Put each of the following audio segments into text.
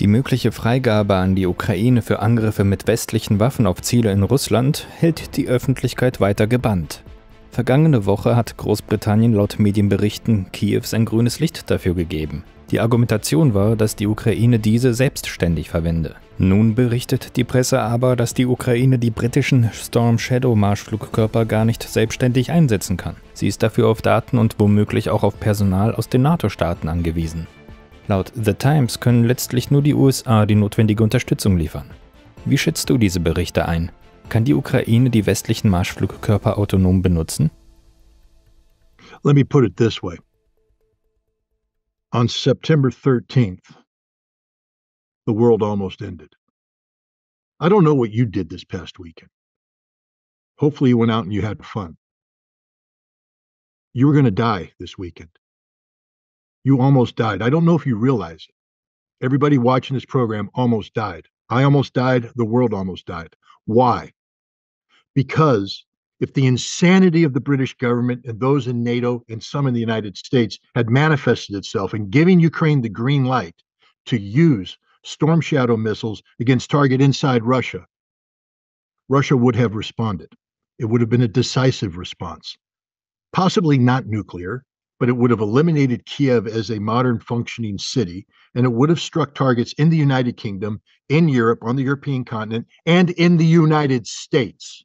Die mögliche Freigabe an die Ukraine für Angriffe mit westlichen Waffen auf Ziele in Russland hält die Öffentlichkeit weiter gebannt. Vergangene Woche hat Großbritannien laut Medienberichten Kiew sein grünes Licht dafür gegeben. Die Argumentation war, dass die Ukraine diese selbstständig verwende. Nun berichtet die Presse aber, dass die Ukraine die britischen Storm Shadow Marschflugkörper gar nicht selbstständig einsetzen kann. Sie ist dafür auf Daten und womöglich auch auf Personal aus den NATO-Staaten angewiesen. Laut The Times können letztlich nur die USA die notwendige Unterstützung liefern. Wie schätzt du diese Berichte ein? Kann die Ukraine die westlichen Marschflugkörper autonom benutzen? Let me put it this way. On September 13th, the world almost ended. I don't know what you did this past weekend. Hopefully you went out and you had fun. You were going to die this weekend. You almost died. I don't know if you realize it. Everybody watching this program almost died. I almost died. The world almost died. Why? Because if the insanity of the British government and those in NATO and some in the United States had manifested itself in giving Ukraine the green light to use Storm Shadow missiles against target inside Russia, Russia would have responded. It would have been a decisive response. Possibly not nuclear, but it would have eliminated Kiev as a modern functioning city, and it would have struck targets in the United Kingdom, in Europe, on the European continent, and in the United States.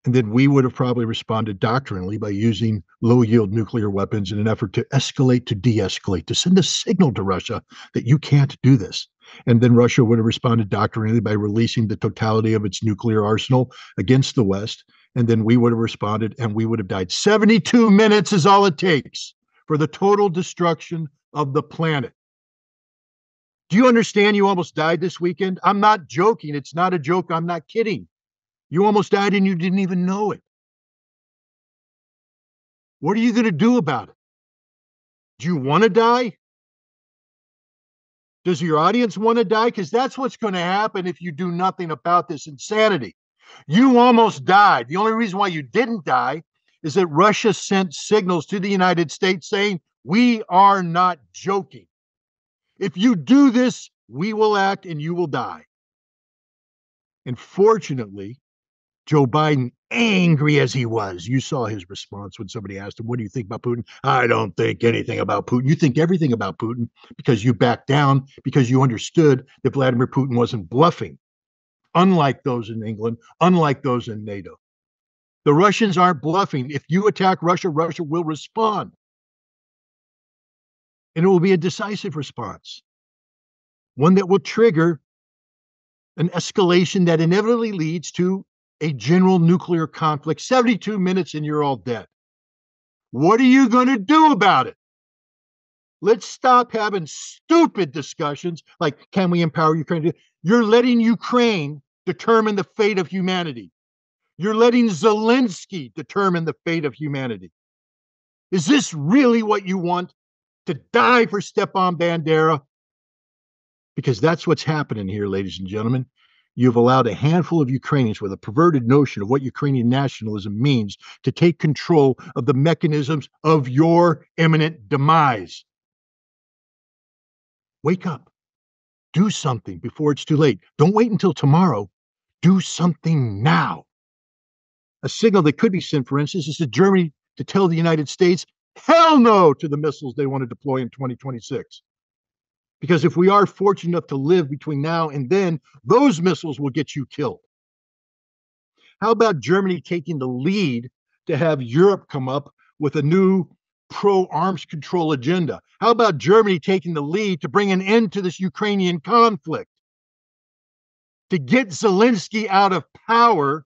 And then we would have probably responded doctrinally by using low-yield nuclear weapons in an effort to escalate, to de-escalate, to send a signal to Russia that you can't do this. And then Russia would have responded doctrinally by releasing the totality of its nuclear arsenal against the West. And then we would have responded and we would have died. 72 minutes is all it takes for the total destruction of the planet. Do you understand you almost died this weekend? I'm not joking. It's not a joke. I'm not kidding. You almost died and you didn't even know it. What are you going to do about it? Do you want to die? Does your audience want to die? Because that's what's going to happen if you do nothing about this insanity. You almost died. The only reason why you didn't die is that Russia sent signals to the United States saying, we are not joking. If you do this, we will act and you will die. And fortunately, Joe Biden, angry as he was, you saw his response when somebody asked him, what do you think about Putin? I don't think anything about Putin. You think everything about Putin because you backed down, because you understood that Vladimir Putin wasn't bluffing. Unlike those in England, unlike those in NATO. The Russians aren't bluffing. If you attack Russia, Russia will respond. And it will be a decisive response. One that will trigger an escalation that inevitably leads to a general nuclear conflict. 72 minutes and you're all dead. What are you going to do about it? Let's stop having stupid discussions like, can we empower Ukraine? You're letting Ukraine determine the fate of humanity. You're letting Zelensky determine the fate of humanity. Is this really what you want? To die for Stepan Bandera? Because that's what's happening here, ladies and gentlemen. You've allowed a handful of Ukrainians with a perverted notion of what Ukrainian nationalism means to take control of the mechanisms of your imminent demise. Wake up. Do something before it's too late. Don't wait until tomorrow. Do something now. A signal that could be sent, for instance, is to Germany to tell the United States, hell no to the missiles they want to deploy in 2026. Because if we are fortunate enough to live between now and then, those missiles will get you killed. How about Germany taking the lead to have Europe come up with a new pro-arms control agenda? How about Germany taking the lead to bring an end to this Ukrainian conflict? To get Zelensky out of power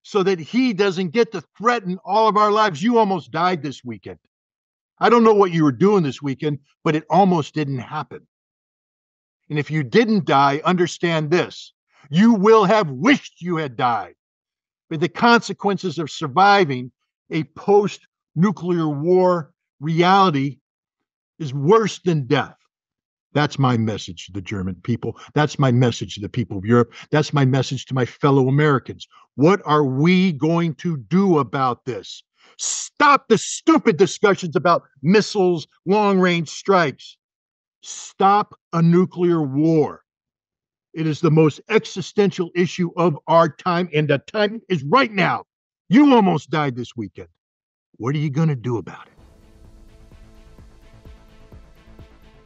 so that he doesn't get to threaten all of our lives. You almost died this weekend. I don't know what you were doing this weekend, but it almost didn't happen. And if you didn't die, understand this. You will have wished you had died. But the consequences of surviving a post-nuclear war reality is worse than death. That's my message to the German people. That's my message to the people of Europe. That's my message to my fellow Americans. What are we going to do about this? Stop the stupid discussions about missiles, long-range strikes. Stop a nuclear war. It is the most existential issue of our time, and the time is right now. You almost died this weekend. What are you going to do about it?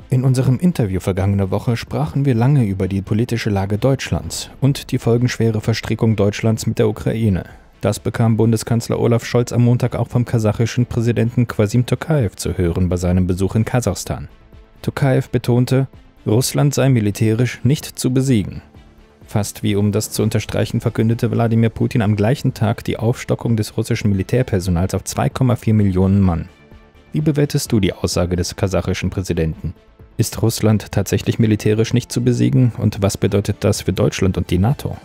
In unserem Interview vergangene Woche sprachen wir lange über die politische Lage Deutschlands und die folgenschwere Verstrickung Deutschlands mit der Ukraine. Das bekam Bundeskanzler Olaf Scholz am Montag auch vom kasachischen Präsidenten Kasim Tokajew zu hören bei seinem Besuch in Kasachstan. Tokajew betonte, Russland sei militärisch nicht zu besiegen. Fast wie um das zu unterstreichen, verkündete Wladimir Putin am gleichen Tag die Aufstockung des russischen Militärpersonals auf 2,4 Millionen Mann. Wie bewertest du die Aussage des kasachischen Präsidenten? Ist Russland tatsächlich militärisch nicht zu besiegen und was bedeutet das für Deutschland und die NATO?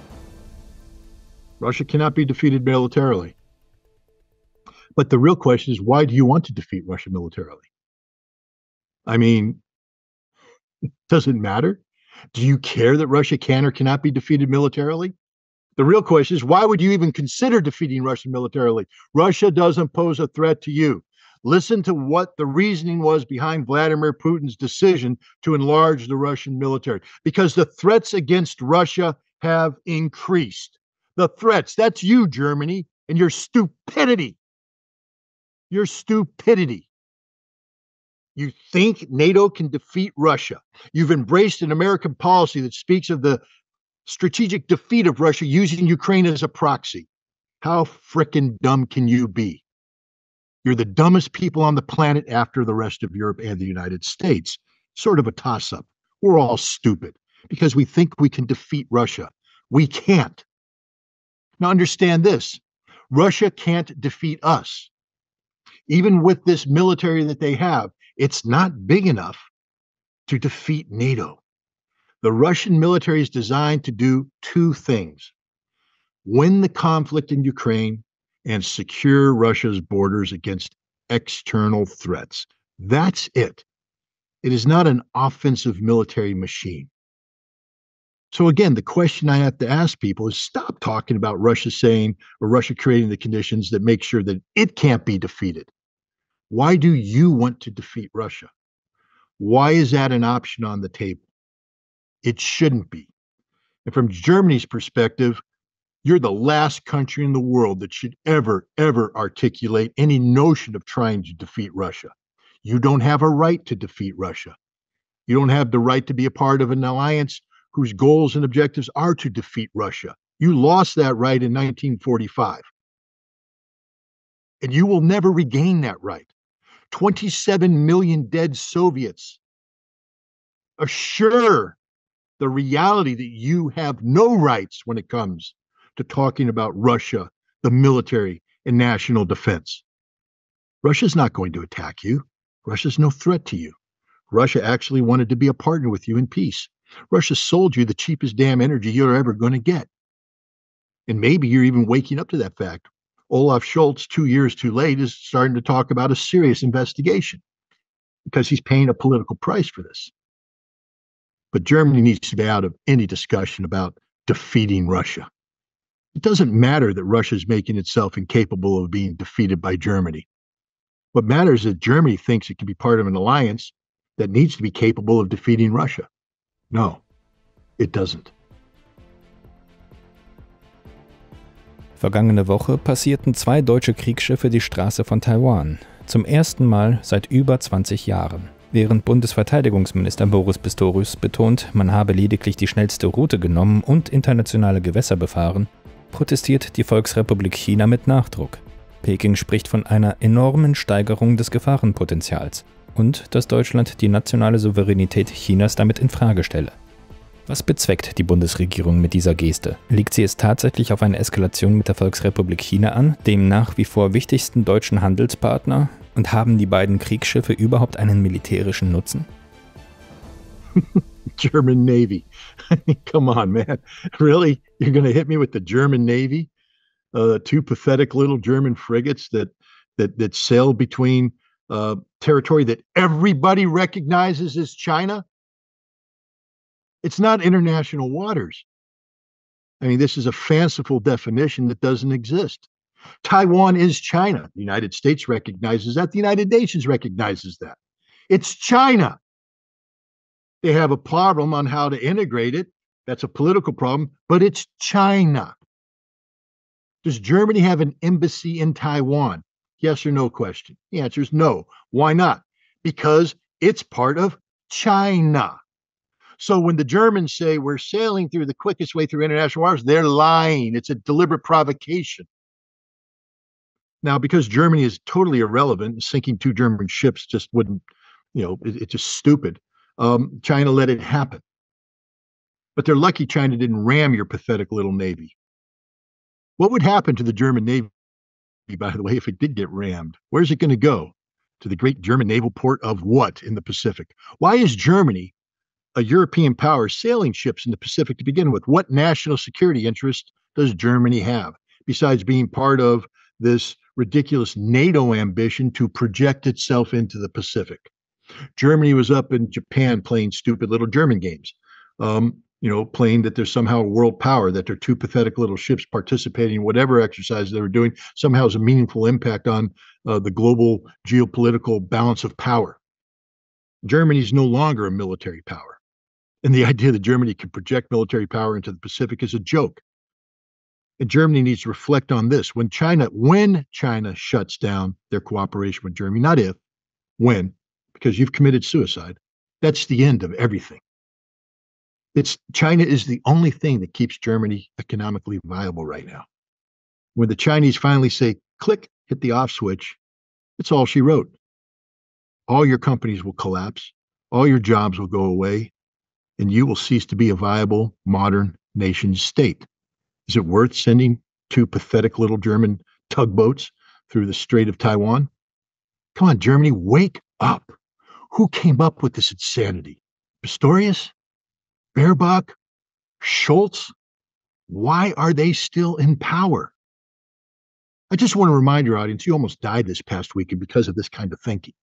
Russia cannot be defeated militarily. But the real question is, why do you want to defeat Russia militarily? I mean, does it matter? Do you care that Russia can or cannot be defeated militarily? The real question is, why would you even consider defeating Russia militarily? Russia doesn't pose a threat to you. Listen to what the reasoning was behind Vladimir Putin's decision to enlarge the Russian military. Because the threats against Russia have increased. The threats, that's you, Germany, and your stupidity. Your stupidity. You think NATO can defeat Russia. You've embraced an American policy that speaks of the strategic defeat of Russia using Ukraine as a proxy. How frickin' dumb can you be? You're the dumbest people on the planet after the rest of Europe and the United States. Sort of a toss-up. We're all stupid because we think we can defeat Russia. We can't. Now understand this. Russia can't defeat us. Even with this military that they have, it's not big enough to defeat NATO. The Russian military is designed to do two things: win the conflict in Ukraine and secure Russia's borders against external threats. That's it. It is not an offensive military machine. So again, the question I have to ask people is, stop talking about Russia saying or Russia creating the conditions that make sure that it can't be defeated. Why do you want to defeat Russia? Why is that an option on the table? It shouldn't be. And from Germany's perspective, you're the last country in the world that should ever articulate any notion of trying to defeat Russia. You don't have a right to defeat Russia. You don't have the right to be a part of an alliance whose goals and objectives are to defeat Russia. You lost that right in 1945. And you will never regain that right. 27 million dead Soviets assure the reality that you have no rights when it comes to talking about Russia, the military, and national defense. Russia's not going to attack you. Russia's no threat to you. Russia actually wanted to be a partner with you in peace. Russia sold you the cheapest damn energy you're ever going to get. And maybe you're even waking up to that fact. Olaf Scholz, 2 years too late, is starting to talk about a serious investigation because he's paying a political price for this. But Germany needs to be out of any discussion about defeating Russia. It doesn't matter that Russia is making itself incapable of being defeated by Germany. What matters is that Germany thinks it can be part of an alliance that needs to be capable of defeating Russia. No, it doesn't. Vergangene Woche passierten 2 deutsche Kriegsschiffe die Straße von Taiwan. Zum ersten Mal seit über 20 Jahren. Während Bundesverteidigungsminister Boris Pistorius betont, man habe lediglich die schnellste Route genommen und internationale Gewässer befahren, protestiert die Volksrepublik China mit Nachdruck. Peking spricht von einer enormen Steigerung des Gefahrenpotenzials und dass Deutschland die nationale Souveränität Chinas damit infrage stelle. Was bezweckt die Bundesregierung mit dieser Geste? Legt sie es tatsächlich auf eine Eskalation mit der Volksrepublik China an, dem nach wie vor wichtigsten deutschen Handelspartner? Und haben die beiden Kriegsschiffe überhaupt einen militärischen Nutzen? German Navy. I mean, come on, man. Really? You're going to hit me with the German Navy? Two pathetic little German frigates that sail between territory that everybody recognizes as China? It's not international waters. I mean, this is a fanciful definition that doesn't exist. Taiwan is China. The United States recognizes that. The United Nations recognizes that. It's China. They have a problem on how to integrate it. That's a political problem, but it's China. Does Germany have an embassy in Taiwan? Yes or no question. The answer is no. Why not? Because it's part of China. So when the Germans say we're sailing through the quickest way through international waters, they're lying. It's a deliberate provocation. Now, because Germany is totally irrelevant, sinking 2 German ships just wouldn't, it's just stupid. China let it happen. But they're lucky China didn't ram your pathetic little navy. What would happen to the German Navy, by the way, if it did get rammed? Where's it going to go? To the great German naval port of what in the Pacific? Why is Germany a European power sailing ships in the Pacific to begin with? What national security interest does Germany have besides being part of this ridiculous NATO ambition to project itself into the Pacific? Germany was up in Japan playing stupid little German games, playing that there's somehow a world power, that there are 2 pathetic little ships participating in whatever exercise they were doing somehow has a meaningful impact on the global geopolitical balance of power. Germany is no longer a military power. And the idea that Germany can project military power into the Pacific is a joke. And Germany needs to reflect on this. When China shuts down their cooperation with Germany, not if, when, because you've committed suicide, that's the end of everything. China is the only thing that keeps Germany economically viable right now. When the Chinese finally say, click, hit the off switch, it's all she wrote. All your companies will collapse, all your jobs will go away, and you will cease to be a viable, modern nation state. Is it worth sending 2 pathetic little German tugboats through the Strait of Taiwan? Come on, Germany, wake up. Who came up with this insanity? Pistorius? Baerbock? Scholz? Why are they still in power? I just want to remind your audience, you almost died this past weekend because of this kind of thinking.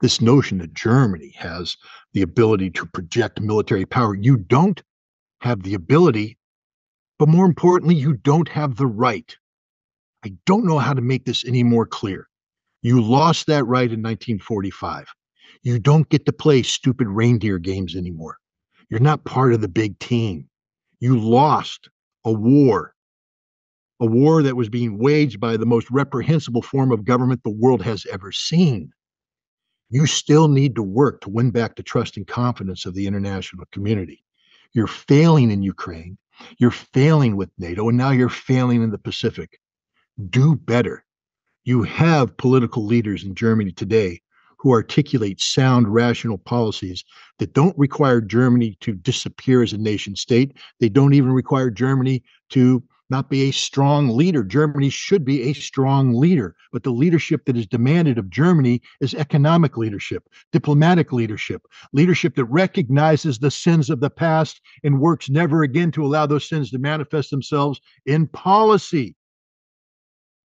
This notion that Germany has the ability to project military power. You don't have the ability, but more importantly, you don't have the right. I don't know how to make this any more clear. You lost that right in 1945. You don't get to play stupid reindeer games anymore. You're not part of the big team. You lost a war that was being waged by the most reprehensible form of government the world has ever seen. You still need to work to win back the trust and confidence of the international community. You're failing in Ukraine. You're failing with NATO, and now you're failing in the Pacific. Do better. You have political leaders in Germany today who articulate sound, rational policies that don't require Germany to disappear as a nation state. They don't even require Germany to not be a strong leader. Germany should be a strong leader, but the leadership that is demanded of Germany is economic leadership, diplomatic leadership, leadership that recognizes the sins of the past and works never again to allow those sins to manifest themselves in policy.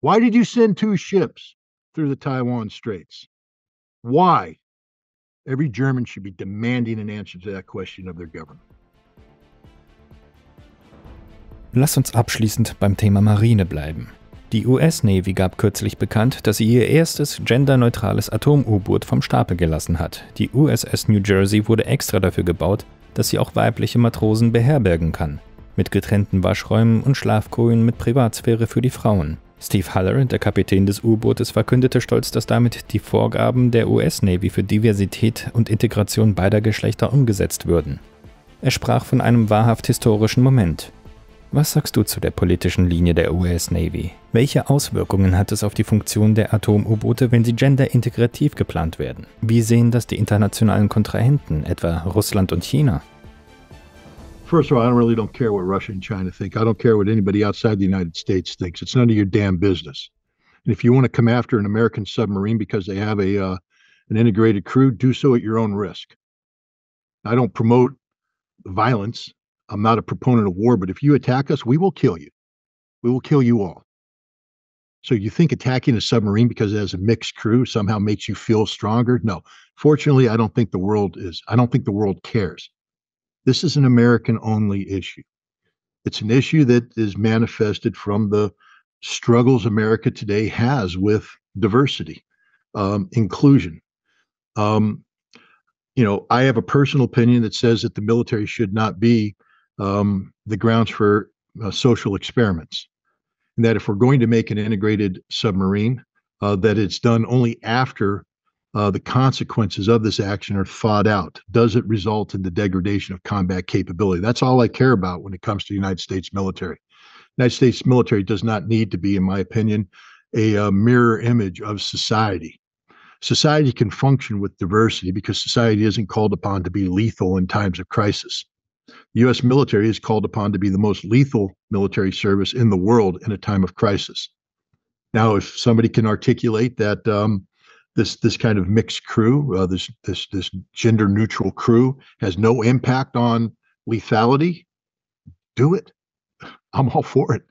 Why did you send 2 ships through the Taiwan Straits? Why? Every German should be demanding an answer to that question of their government. Lass uns abschließend beim Thema Marine bleiben. Die US-Navy gab kürzlich bekannt, dass sie ihr erstes genderneutrales Atom-U-Boot vom Stapel gelassen hat. Die USS New Jersey wurde extra dafür gebaut, dass sie auch weibliche Matrosen beherbergen kann. Mit getrennten Waschräumen und Schlafkojen mit Privatsphäre für die Frauen. Steve Haller, der Kapitän des U-Bootes, verkündete stolz, dass damit die Vorgaben der US-Navy für Diversität und Integration beider Geschlechter umgesetzt würden. Er sprach von einem wahrhaft historischen Moment. Was sagst du zu der politischen Linie der US-Navy? Welche Auswirkungen hat es auf die Funktion der Atom-U-Boote, wenn sie genderintegrativ geplant werden? Wie sehen das die internationalen Kontrahenten, etwa Russland und China? First of all, I really don't care what Russia and China think. I don't care what anybody outside the United States thinks. It's none of your damn business. And if you want to come after an American submarine because they have an integrated crew, do so at your own risk. I don't promote violence. I'm not a proponent of war, but if you attack us, we will kill you. We will kill you all. So you think attacking a submarine because it has a mixed crew somehow makes you feel stronger? No. Fortunately, I don't think the world cares. This is an American-only issue. It's an issue that is manifested from the struggles America today has with diversity, inclusion. I have a personal opinion that says that the military should not be the grounds for social experiments, and that if we're going to make an integrated submarine, that it's done only after the consequences of this action are thought out. Does it result in the degradation of combat capability? That's all I care about when it comes to the United States military. The United States military does not need to be, in my opinion, a mirror image of society. Society can function with diversity because society isn't called upon to be lethal in times of crisis. The U.S. military is called upon to be the most lethal military service in the world in a time of crisis. Now, if somebody can articulate that this kind of mixed crew, this gender neutral crew, has no impact on lethality, do it. I'm all for it.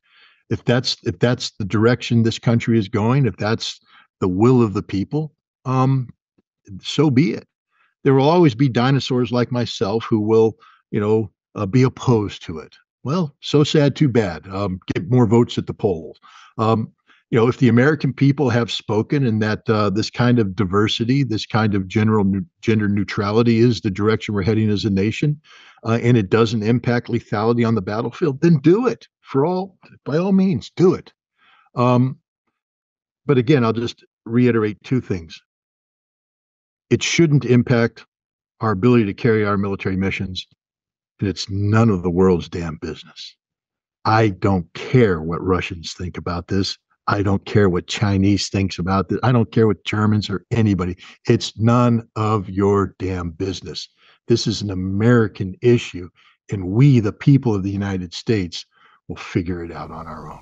If that's the direction this country is going, if that's the will of the people, so be it. There will always be dinosaurs like myself who will, be opposed to it. Well, so sad, too bad. Get more votes at the polls. If the American people have spoken and that this kind of diversity, this kind of gender neutrality is the direction we're heading as a nation, and it doesn't impact lethality on the battlefield, then do it. By all means, do it. But again, I'll just reiterate two things. It shouldn't impact our ability to carry our military missions, and it's none of the world's damn business. I don't care what Russians think about this. I don't care what Chinese thinks about this. I don't care what Germans or anybody. It's none of your damn business. This is an American issue, and we, the people of the United States, will figure it out on our own.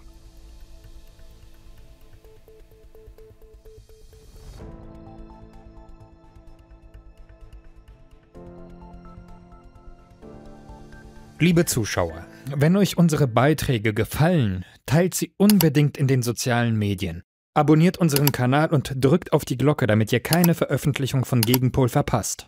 Liebe Zuschauer, wenn euch unsere Beiträge gefallen, teilt sie unbedingt in den sozialen Medien. Abonniert unseren Kanal und drückt auf die Glocke, damit ihr keine Veröffentlichung von Gegenpol verpasst.